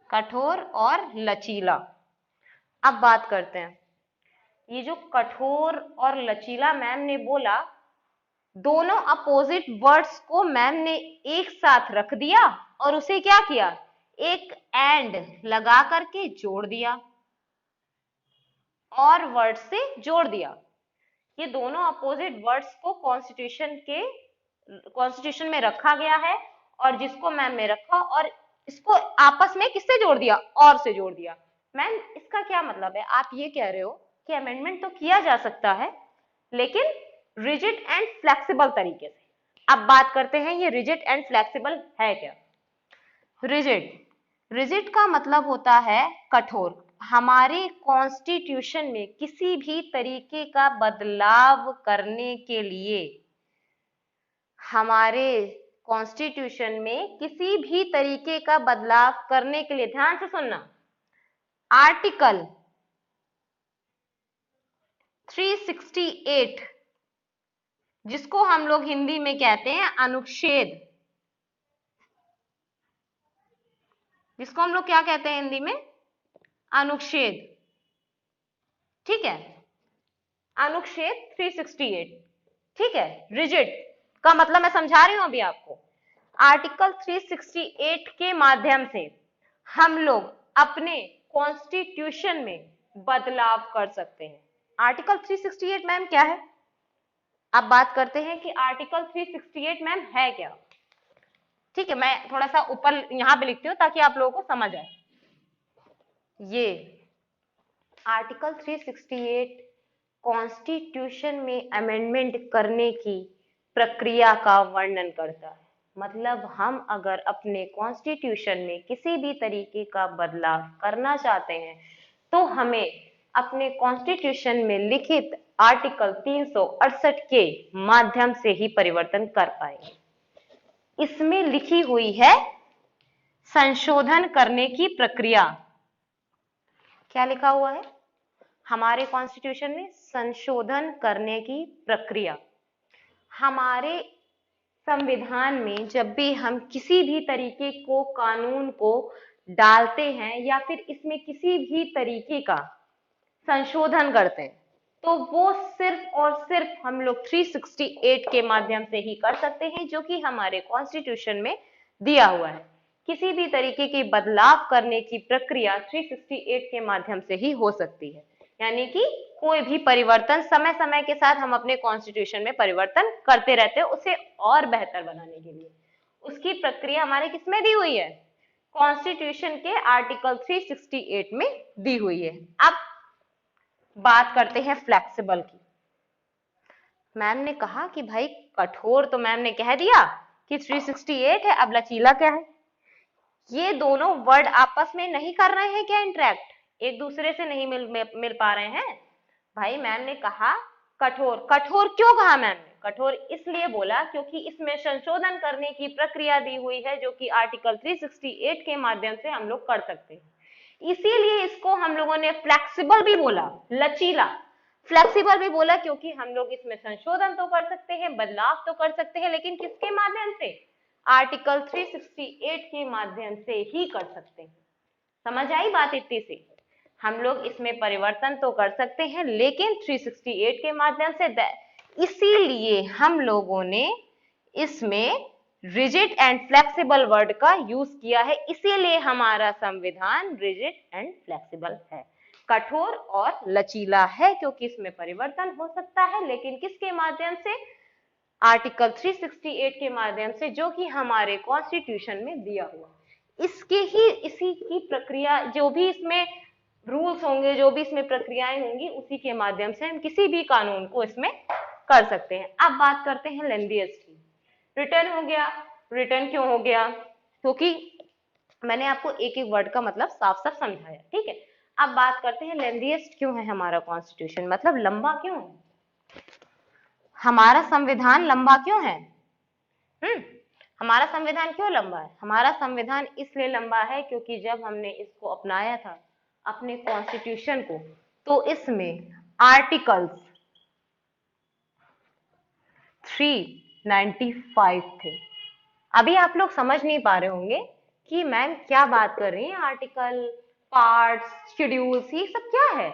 कठोर और लचीला। अब बात करते हैं, ये जो कठोर और लचीला मैम ने बोला, दोनों अपोजिट वर्ड्स को मैम ने एक साथ रख दिया और उसे क्या किया, एक एंड लगा करके जोड़ दिया और वर्ड से जोड़ दिया। ये दोनों अपोजिट वर्ड्स को कॉन्स्टिट्यूशन में रखा गया है और जिसको मैम ने रखा और इसको आपस में किससे जोड़ दिया, और से जोड़ दिया। मैम इसका क्या मतलब है? आप ये कह रहे हो कि अमेंडमेंट तो किया जा सकता है लेकिन रिजिड एंड फ्लेक्सिबल तरीके से। अब बात करते हैं ये रिजिड एंड फ्लेक्सिबल है क्या। रिजिड का मतलब होता है कठोर। हमारे कॉन्स्टिट्यूशन में किसी भी तरीके का बदलाव करने के लिए, हमारे कॉन्स्टिट्यूशन में किसी भी तरीके का बदलाव करने के लिए, ध्यान से सुनना, आर्टिकल 368 जिसको हम लोग हिंदी में कहते हैं अनुच्छेद, जिसको हम लोग क्या कहते हैं हिंदी में, अनुच्छेद। ठीक है, अनुच्छेद 368। ठीक है, रिजिड का मतलब मैं समझा रही हूं अभी आपको। आर्टिकल 368 के माध्यम से हम लोग अपने कॉन्स्टिट्यूशन में बदलाव कर सकते हैं। आर्टिकल 368 मैम क्या है? अब बात करते हैं कि आर्टिकल 368 मैम है क्या। ठीक है, मैं थोड़ा सा ऊपर यहां पे लिखती हूँ ताकि आप लोगों को समझ आए। ये आर्टिकल 368 कॉन्स्टिट्यूशन में अमेंडमेंट करने की प्रक्रिया का वर्णन करता है। मतलब हम अगर अपने कॉन्स्टिट्यूशन में किसी भी तरीके का बदलाव करना चाहते हैं तो हमें अपने कॉन्स्टिट्यूशन में लिखित आर्टिकल 368 के माध्यम से ही परिवर्तन कर पाएंगे। इसमें लिखी हुई है संशोधन करने की प्रक्रिया। क्या लिखा हुआ है हमारे कॉन्स्टिट्यूशन में? संशोधन करने की प्रक्रिया। हमारे संविधान में जब भी हम किसी भी तरीके को, कानून को डालते हैं या फिर इसमें किसी भी तरीके का संशोधन करते हैं तो वो सिर्फ और सिर्फ हम लोग 368 के माध्यम से ही कर सकते हैं, जो कि हमारे कॉन्स्टिट्यूशन में दिया हुआ है। किसी भी तरीके के बदलाव करने की प्रक्रिया 368 के माध्यम से ही हो सकती है। यानी कि कोई भी परिवर्तन समय समय के साथ हम अपने कॉन्स्टिट्यूशन में परिवर्तन करते रहते हैं उसे और बेहतर बनाने के लिए। उसकी प्रक्रिया हमारे किसमें दी हुई है? कॉन्स्टिट्यूशन के आर्टिकल 368 में दी हुई है। अब बात करते हैं फ्लेक्सिबल की। मैम ने कहा कि भाई कठोर तो मैम ने कह दिया कि 368 है, अब लचीला क्या है? ये दोनों वर्ड आपस में नहीं कर रहे हैं क्या इंटरेक्ट, एक दूसरे से नहीं मिल पा रहे हैं? भाई मैम ने कहा कठोर। कठोर क्यों कहा मैम ने? कठोर इसलिए बोला क्योंकि इसमें संशोधन करने की प्रक्रिया दी हुई है जो कि आर्टिकल 368 के माध्यम से हम लोग कर सकते हैं। इसीलिए इसको हम लोगों ने फ्लेक्सिबल भी बोला, लचीला। फ्लेक्सिबल भी बोला क्योंकि हम लोग इसमें संशोधन तो कर सकते हैं, बदलाव तो कर सकते हैं, लेकिन किसके माध्यम से? आर्टिकल 368 के माध्यम से ही कर सकते हैं। समझ आई बात इतनी सी? हम लोग इसमें परिवर्तन तो कर सकते हैं लेकिन 368 के माध्यम से। इसीलिए हम लोगों ने इसमें रिजिड एंड फ्लेक्सिबल वर्ड का यूज किया है। इसीलिए हमारा संविधान रिजिड एंड फ्लेक्सिबल है, कठोर और लचीला है, क्योंकि इसमें परिवर्तन हो सकता है लेकिन किसके माध्यम से? आर्टिकल 368 के माध्यम से, जो कि हमारे कॉन्स्टिट्यूशन में दिया हुआ। इसी की प्रक्रिया, जो भी इसमें रूल्स होंगे, जो भी इसमें प्रक्रियाएं होंगी, उसी के माध्यम से हम किसी भी कानून को इसमें कर सकते हैं। अब बात करते हैं लेंथीएस्ट की। रिटर्न हो गया। रिटर्न क्यों हो गया? क्योंकि मैंने आपको एक एक वर्ड का मतलब साफ साफ समझाया, ठीक है। अब बात करते हैं लेंथीएस्ट क्यों है हमारा कॉन्स्टिट्यूशन, मतलब लंबा क्यों है हमारा संविधान, लंबा क्यों है? हमारा संविधान क्यों लंबा है? हमारा संविधान इसलिए लंबा है क्योंकि जब हमने इसको अपनाया था, अपने कॉन्स्टिट्यूशन को, तो इसमें आर्टिकल्स 395 थे। अभी आप लोग समझ नहीं पा रहे होंगे कि मैम क्या बात कर रही हैं, आर्टिकल, पार्ट्स, शेड्यूल्स, ये सब क्या है।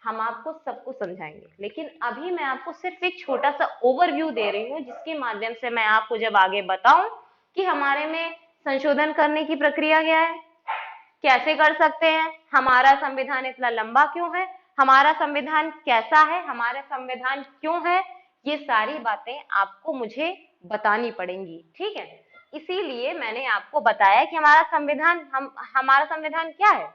हम आपको सब कुछ समझाएंगे, लेकिन अभी मैं आपको सिर्फ एक छोटा सा ओवरव्यू दे रही हूँ, जिसके माध्यम से मैं आपको जब आगे बताऊं कि हमारे में संशोधन करने की प्रक्रिया क्या है, कैसे कर सकते हैं, हमारा संविधान इतना लंबा क्यों है, हमारा संविधान कैसा है, हमारा संविधान क्यों है, ये सारी बातें आपको मुझे बतानी पड़ेंगी, ठीक है। इसीलिए मैंने आपको बताया कि हमारा संविधान, हमारा संविधान क्या है,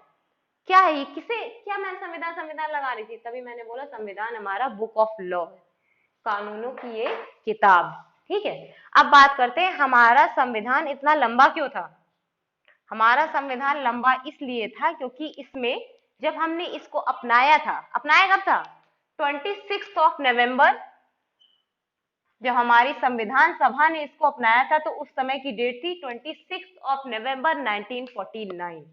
क्या है ये, किसे, क्या मैं संविधान संविधान लगा रही थी, तभी मैंने बोला संविधान हमारा बुक ऑफ लॉ है, कानूनों की ये किताब, ठीक है। अब बात करते हैं हमारा संविधान इतना लंबा क्यों था। हमारा संविधान लंबा इसलिए था क्योंकि इसमें जब हमने इसको अपनाया था, अपनाया कब था, 26 नवंबर, जब हमारी संविधान सभा ने इसको अपनाया था, तो उस समय की डेट थी 26 नवंबर 1949।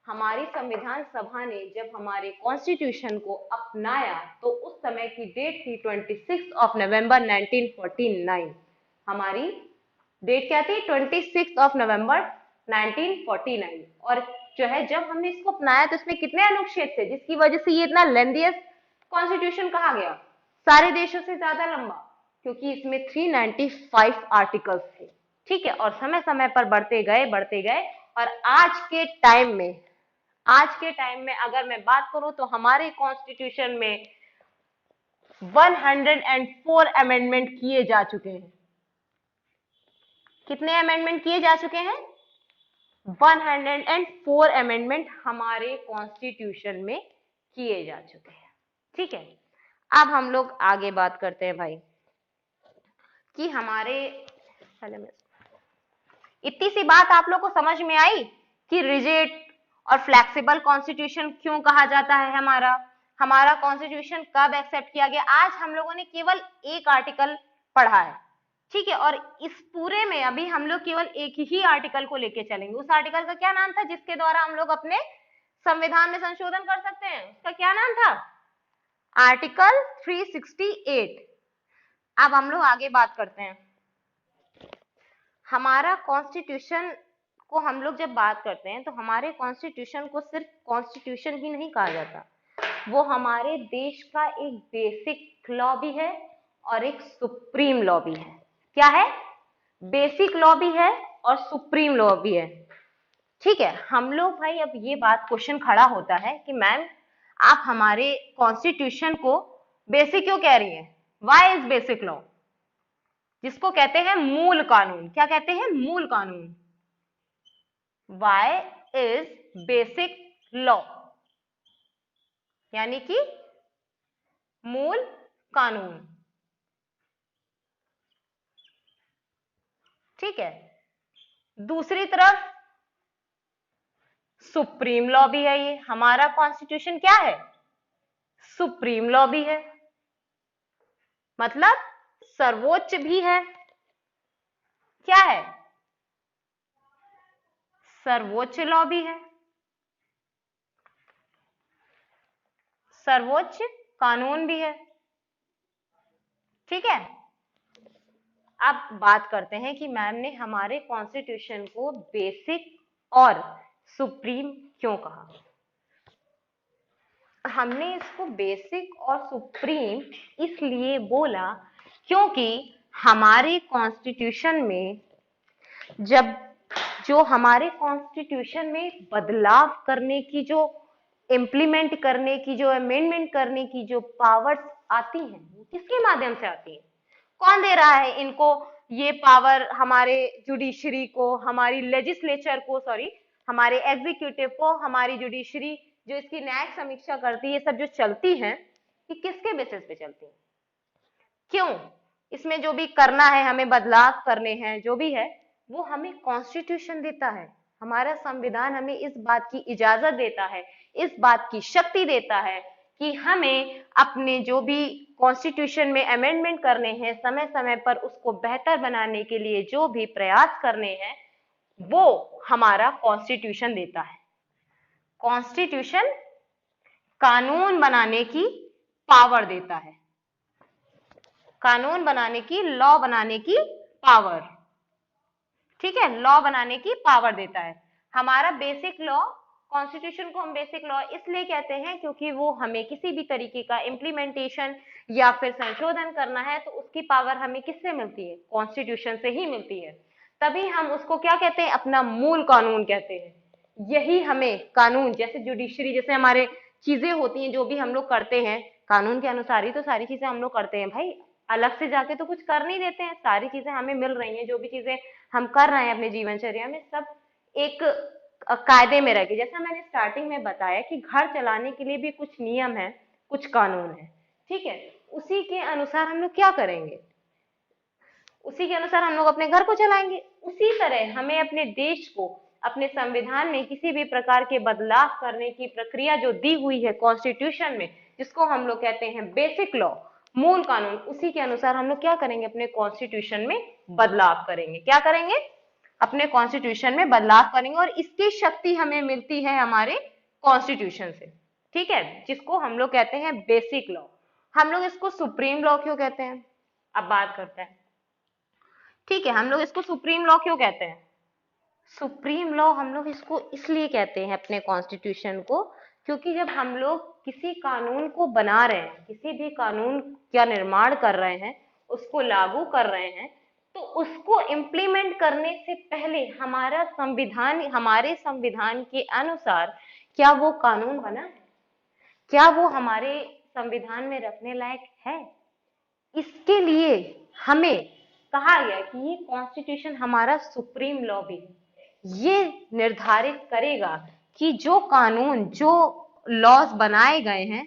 हमारी संविधान सभा ने जब हमारे कॉन्स्टिट्यूशन को अपनाया, तो उस समय की डेट थी 26 नवंबर 1949। हमारी डेट क्या थी, 26 नवंबर 1949। और जो है, जब हमने इसको अपनाया तो इसमें कितने अनुच्छेद थे, जिसकी वजह से ये इतना लेंथीएस्ट कॉन्स्टिट्यूशन कहा गया, सारे देशों से ज्यादा लंबा, क्योंकि इसमें 395 आर्टिकल्स थे, ठीक है। और समय समय पर बढ़ते गए, और आज के टाइम में अगर मैं बात करूं तो हमारे कॉन्स्टिट्यूशन में 104 अमेंडमेंट किए जा चुके हैं। कितने अमेंडमेंट किए जा चुके हैं? 104 अमेंडमेंट हमारे कॉन्स्टिट्यूशन में किए जा चुके हैं, ठीक है। अब हम लोग आगे बात करते हैं भाई कि हमारे, इतनी सी बात आप लोग को समझ में आई कि रिजिड और फ्लेक्सिबल कॉन्स्टिट्यूशन क्यों कहा जाता है। हमारा कॉन्स्टिट्यूशन कब एक्सेप्ट किया गया। आज हम लोगों ने केवल एक आर्टिकल पढ़ा है, ठीक है। और इस पूरे में अभी हम लोग केवल एक ही आर्टिकल को लेके चलेंगे। उस आर्टिकल का क्या नाम था जिसके द्वारा हम लोग अपने संविधान में संशोधन कर सकते हैं, उसका क्या नाम था? आर्टिकल 368। अब हम लोग आगे बात करते हैं। हमारा कॉन्स्टिट्यूशन को हम लोग जब बात करते हैं तो हमारे कॉन्स्टिट्यूशन को सिर्फ कॉन्स्टिट्यूशन ही नहीं कहा जाता, वो हमारे देश का एक बेसिक लॉ भी है और एक सुप्रीम लॉ भी है। क्या है? बेसिक लॉ भी है और सुप्रीम लॉ भी है, ठीक है। हम लोग भाई, अब ये बात क्वेश्चन खड़ा होता है कि मैम आप हमारे कॉन्स्टिट्यूशन को बेसिक क्यों कह रही हैं, व्हाई इज बेसिक लॉ, जिसको कहते हैं मूल कानून। क्या कहते हैं? मूल कानून। वाई इज बेसिक लॉ, यानी कि मूल कानून, ठीक है। दूसरी तरफ सुप्रीम लॉ भी है। ये हमारा कॉन्स्टिट्यूशन क्या है? सुप्रीम लॉ भी है, मतलब सर्वोच्च भी है। क्या है? सर्वोच्च लॉ भी है, सर्वोच्च कानून भी है, ठीक है। अब बात करते हैं कि मैम ने हमारे कॉन्स्टिट्यूशन को बेसिक और सुप्रीम क्यों कहा। हमने इसको बेसिक और सुप्रीम इसलिए बोला क्योंकि हमारे कॉन्स्टिट्यूशन में जो हमारे कॉन्स्टिट्यूशन में बदलाव करने की, जो इम्प्लीमेंट करने की, जो अमेंडमेंट करने की जो पावर्स आती हैं, वो किसके माध्यम से आती है? कौन दे रहा है इनको ये पावर? हमारे जुडिशरी को, हमारी लेजिस्लेचर को, सॉरी हमारे एग्जीक्यूटिव को, हमारी जुडिशरी जो इसकी न्यायिक समीक्षा करती है, ये सब जो चलती है, ये किसके बेसिस पे चलती है? क्यों? इसमें जो भी करना है, हमें बदलाव करने हैं, जो भी है वो हमें कॉन्स्टिट्यूशन देता है। हमारा संविधान हमें इस बात की इजाजत देता है, इस बात की शक्ति देता है कि हमें अपने जो भी कॉन्स्टिट्यूशन में अमेंडमेंट करने हैं, समय समय पर उसको बेहतर बनाने के लिए जो भी प्रयास करने हैं, वो हमारा कॉन्स्टिट्यूशन देता है। कॉन्स्टिट्यूशन कानून बनाने की पावर देता है, कानून बनाने की, लॉ बनाने की पावर, ठीक है, लॉ बनाने की पावर देता है। हमारा बेसिक लॉ, कॉन्स्टिट्यूशन को हम बेसिक लॉ इसलिए कहते हैं क्योंकि वो हमें किसी भी तरीके का इम्प्लीमेंटेशन या फिर संशोधन करना है तो उसकी पावर हमें किससे मिलती है? कॉन्स्टिट्यूशन से ही मिलती है। तभी हम उसको क्या कहते हैं? अपना मूल कानून कहते हैं। यही हमें कानून, जैसे जुडिशरी, जैसे हमारे चीजें होती हैं, जो भी हम लोग करते हैं कानून के अनुसार ही तो सारी चीजें हम लोग करते हैं भाई, अलग से जाके तो कुछ कर नहीं देते हैं। सारी चीजें हमें मिल रही हैं, जो भी चीजें हम कर रहे हैं अपने जीवनचर्या में, सब एक कायदे में रह के। जैसा मैंने स्टार्टिंग में बताया कि घर चलाने के लिए भी कुछ नियम है, कुछ कानून है, ठीक है, उसी के अनुसार हम लोग क्या करेंगे, उसी के अनुसार हम लोग अपने घर को चलाएंगे। उसी तरह हमें अपने देश को, अपने संविधान में किसी भी प्रकार के बदलाव करने की प्रक्रिया जो दी हुई है कॉन्स्टिट्यूशन में, जिसको हम लोग कहते हैं बेसिक लॉ, मूल कानून, उसी के अनुसार हम लोग क्या करेंगे? अपने कॉन्स्टिट्यूशन में बदलाव करेंगे। क्या करेंगे? अपने कॉन्स्टिट्यूशन में बदलाव करेंगे, और इसकी शक्ति हमें मिलती है हमारे कॉन्स्टिट्यूशन से, ठीक है, जिसको हम लोग कहते हैं बेसिक लॉ। हम लोग इसको सुप्रीम लॉ क्यों कहते हैं? अब बात करते हैं, ठीक है, हम लोग इसको सुप्रीम लॉ क्यों कहते हैं? सुप्रीम लॉ हम लोग इसको इसलिए कहते हैं अपने कॉन्स्टिट्यूशन को, क्योंकि जब हम लोग किसी कानून को बना रहे हैं, किसी भी कानून का निर्माण कर रहे हैं, उसको लागू कर रहे हैं, तो उसको इम्प्लीमेंट करने से पहले हमारा संविधान, हमारे संविधान के अनुसार क्या वो कानून बना है? क्या वो हमारे संविधान में रखने लायक है? इसके लिए हमें कहा गया कि ये कॉन्स्टिट्यूशन हमारा सुप्रीम लॉ भी ये निर्धारित करेगा कि जो कानून, जो लॉज बनाए गए हैं,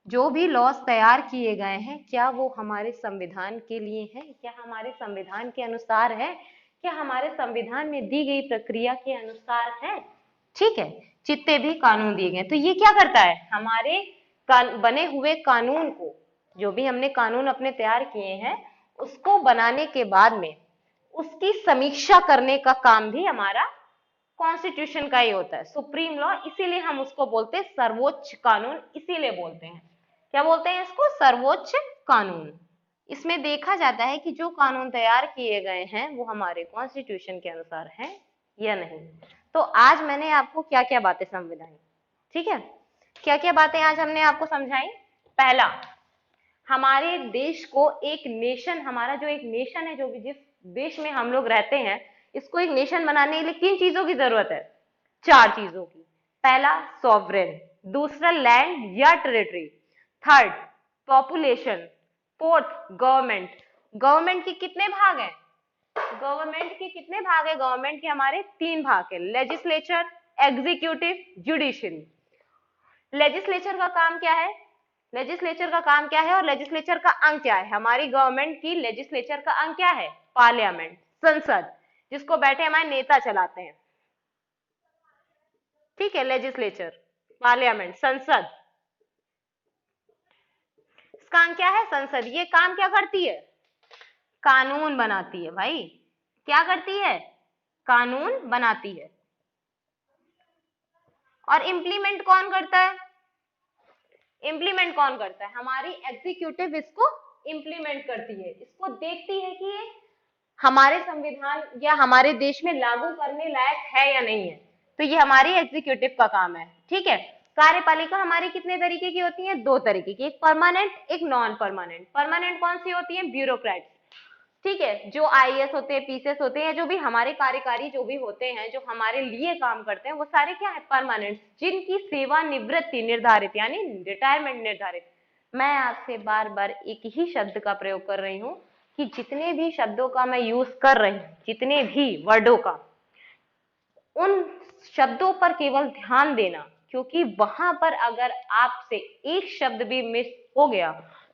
जो भी लॉज तैयार किए गए हैं, क्या वो हमारे संविधान के लिए है? क्या हमारे संविधान के अनुसार है? क्या हमारे संविधान में दी गई प्रक्रिया के अनुसार है? ठीक है, जितने भी कानून दिए गए, तो ये क्या करता है? हमारे बने हुए कानून को, जो भी हमने कानून अपने तैयार किए हैं, उसको बनाने के बाद में उसकी समीक्षा करने का काम भी हमारा कॉन्स्टिट्यूशन का ही होता है, सुप्रीम लॉ। इसीलिए हम उसको बोलते हैं सर्वोच्च कानून, इसीलिए बोलते हैं, क्या बोलते हैं इसको? सर्वोच्च कानून। इसमें देखा जाता है कि जो कानून तैयार किए गए हैं वो हमारे कॉन्स्टिट्यूशन के अनुसार हैं या नहीं। तो आज मैंने आपको क्या क्या बातें समझाई, ठीक है, क्या क्या बातें आज हमने आपको समझाई? पहला, हमारे देश को एक नेशन, हमारा जो एक नेशन है, जो भी जिस देश में हम लोग रहते हैं, इसको एक नेशन बनाने के लिए किन चीजों की जरूरत है? 4 चीजों की। पहला सॉवरेन, दूसरा लैंड या territory, third population, fourth government. Government के कितने भाग हैं? गवर्नमेंट के कितने भाग है? गवर्नमेंट के हमारे 3 भाग है, लेजिस्लेचर, एग्जीक्यूटिव, जुडिशरी। लेजिस्लेचर का काम क्या है? लेजिस्लेचर का काम क्या है और लेजिस्लेचर का अंग क्या है? हमारी गवर्नमेंट की लेजिस्लेचर का अंग क्या है? पार्लियामेंट, संसद, जिसको बैठे हमारे नेता चलाते हैं, ठीक है, लेजिस्लेचर, पार्लियामेंट, संसद, इसका अंग क्या है? संसद। ये काम क्या करती है? कानून बनाती है भाई। क्या करती है? कानून बनाती है। और इंप्लीमेंट कौन करता है? इंप्लीमेंट कौन करता है? हमारी एग्जीक्यूटिव इसको इंप्लीमेंट करती है, इसको देखती है कि ये हमारे संविधान या हमारे देश में लागू करने लायक है या नहीं है। तो ये हमारी एग्जीक्यूटिव का काम है, ठीक है। कार्यपालिका हमारी कितने तरीके की होती है? 2 तरीके की, एक परमानेंट, एक नॉन परमानेंट। परमानेंट कौन सी होती है? ब्यूरोक्रेट, ठीक है, जो आईएएस होते हैं, पीसीएस होते हैं, जो भी हमारे कार्यकारी जो भी होते हैं, जो हमारे लिए काम करते हैं, वो सारे क्या है? परमानेंट, जिनकी सेवानिवृत्ति निर्धारित, यानी रिटायरमेंट निर्धारित। मैं आपसे बार बार एक ही शब्द का प्रयोग कर रही हूं, कि जितने भी शब्दों का मैं यूज कर रही हूँ, जितने भी वर्डों का, उन शब्दों पर केवल ध्यान देना, क्योंकि वहां पर अगर आपसे एक शब्द भी मिस हो गया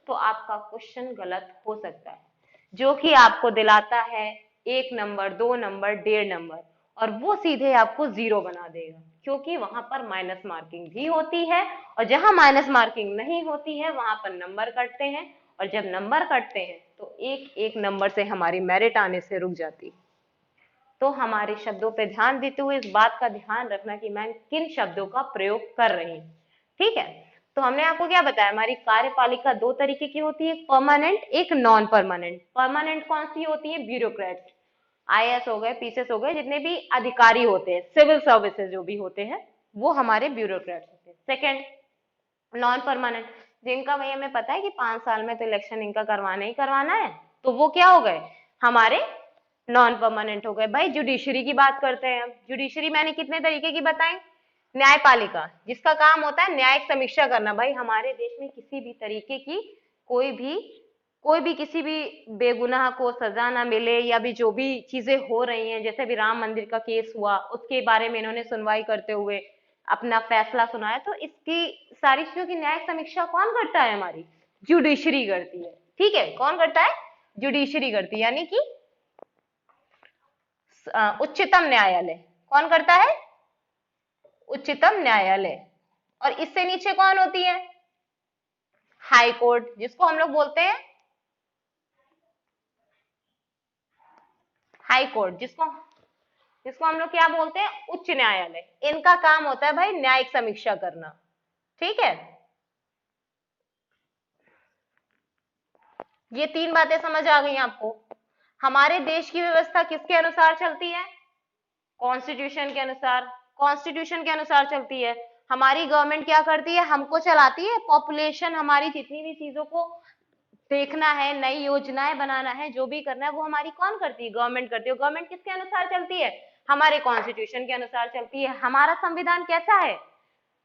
तो आपका क्वेश्चन गलत हो सकता है, जो कि आपको दिलाता है 1 नंबर, 2 नंबर, 1.5 नंबर, और वो सीधे आपको 0 बना देगा, क्योंकि वहां पर माइनस मार्किंग भी होती है, और जहां माइनस मार्किंग नहीं होती है वहां पर नंबर कटते हैं, और जब नंबर कटते हैं तो एक एक नंबर से हमारी मेरिट आने से रुक जाती है। तो हमारे शब्दों पे ध्यान देते हुए इस बात का ध्यान रखना कि मैं किन शब्दों का प्रयोग कर रही हूँ। ठीक है, तो हमने आपको क्या बताया, हमारी कार्यपालिका 2 तरीके की होती है, परमानेंट, एक नॉन परमानेंट। परमानेंट कौन सी होती है, ब्यूरोक्रेट, आईएएस हो गए, पीसीएस हो गए, जितने भी अधिकारी होते हैं, सिविल सर्विसेज जो भी होते हैं, वो हमारे ब्यूरोक्रेट होते हैं। सेकेंड, नॉन परमानेंट, जिनका भाई हमें पता है कि 5 साल में तो इलेक्शन इनका करवाना ही करवाना है, तो वो क्या हो गए, हमारे नॉन परमानेंट हो गए। भाई जुडिशरी की बात करते हैं हम, जुडिशरी मैंने कितने तरीके की बताई, न्यायपालिका, जिसका काम होता है न्यायिक समीक्षा करना। भाई हमारे देश में किसी भी तरीके की कोई भी किसी भी बेगुनाह को सजा ना मिले, या भी जो भी चीजें हो रही हैं, जैसे भी राम मंदिर का केस हुआ उसके बारे में इन्होंने सुनवाई करते हुए अपना फैसला सुनाया, तो इसकी सारी चीजों की न्यायिक समीक्षा कौन करता है, हमारी जुडिशरी करती है। ठीक है, कौन करता है, जुडिशरी करती है, यानी कि उच्चतम न्यायालय। कौन करता है, उच्चतम न्यायालय। और इससे नीचे कौन होती है, हाई कोर्ट, जिसको हम लोग बोलते हैं हाई कोर्ट, जिसको जिसको हम लोग क्या बोलते हैं, उच्च न्यायालय। इनका काम होता है भाई न्यायिक समीक्षा करना। ठीक है, ये 3 बातें समझ आ गई आपको। हमारे देश की व्यवस्था किसके अनुसार चलती है, कॉन्स्टिट्यूशन के अनुसार। कॉन्स्टिट्यूशन के अनुसार चलती है। हमारी गवर्नमेंट क्या करती है, हमको चलाती है, पॉपुलेशन हमारी जितनी भी चीजों को देखना है, नई योजनाएं बनाना है, जो भी करना है वो हमारी कौन करती है, गवर्नमेंट करती है। गवर्नमेंट किसके अनुसार चलती है, हमारे कॉन्स्टिट्यूशन के अनुसार चलती है। हमारा संविधान कैसा है,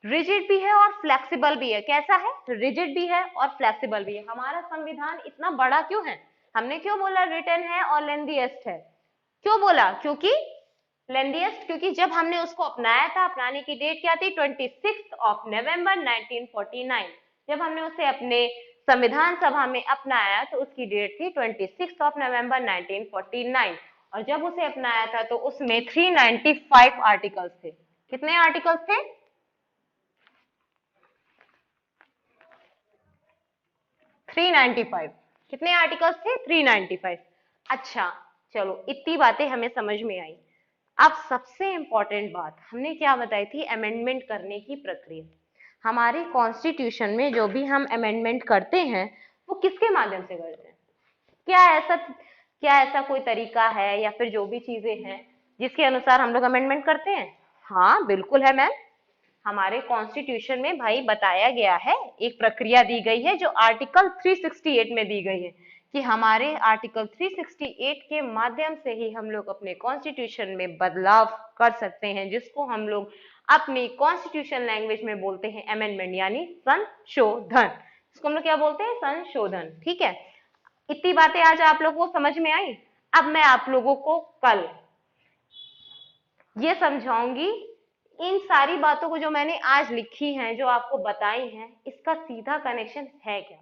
रिजिड भी है और फ्लेक्सिबल भी है। कैसा है, रिजिड भी है और फ्लेक्सिबल भी है। हमारा संविधान इतना बड़ा क्यों है, हमने क्यों बोला रिटन है और लेंथीएस्ट है, क्यों बोला, क्योंकि लेंथीएस्ट, क्योंकि जब हमने उसको अपनाया था, अपनाने की डेट क्या थी, 26 नवंबर 1949। जब हमने उसे अपने संविधान सभा में अपनाया तो उसकी डेट थी 26 नवंबर 1949। और जब उसे अपनाया था तो उसमें 395 आर्टिकल्स थे। कितने आर्टिकल्स थे, 395। कितने आर्टिकल्स थे, 395। अच्छा, चलो इतनी बातें हमें समझ में आई। अब सबसे इंपॉर्टेंट बात हमने क्या बताई थी, अमेंडमेंट करने की प्रक्रिया। हमारे कॉन्स्टिट्यूशन में जो भी हम अमेंडमेंट करते हैं वो किसके माध्यम से करते हैं, क्या ऐसा कोई तरीका है या फिर जो भी चीजें हैं जिसके अनुसार हम लोग अमेंडमेंट करते हैं। हाँ बिल्कुल है मैम, हमारे कॉन्स्टिट्यूशन में भाई बताया गया है, एक प्रक्रिया दी गई है जो आर्टिकल 368 में दी गई है, कि हमारे आर्टिकल 368 के माध्यम से ही हम लोग अपने कॉन्स्टिट्यूशन में बदलाव कर सकते हैं, जिसको हम लोग अपनी कॉन्स्टिट्यूशन लैंग्वेज में बोलते हैं अमेंडमेंट, यानी संशोधन। इसको हम लोग क्या बोलते हैं, संशोधन। ठीक है, इतनी बातें आज आप लोगों को समझ में आई। अब मैं आप लोगों को कल ये समझाऊंगी, इन सारी बातों को जो मैंने आज लिखी हैं, जो आपको बताई हैं, इसका सीधा कनेक्शन है क्या।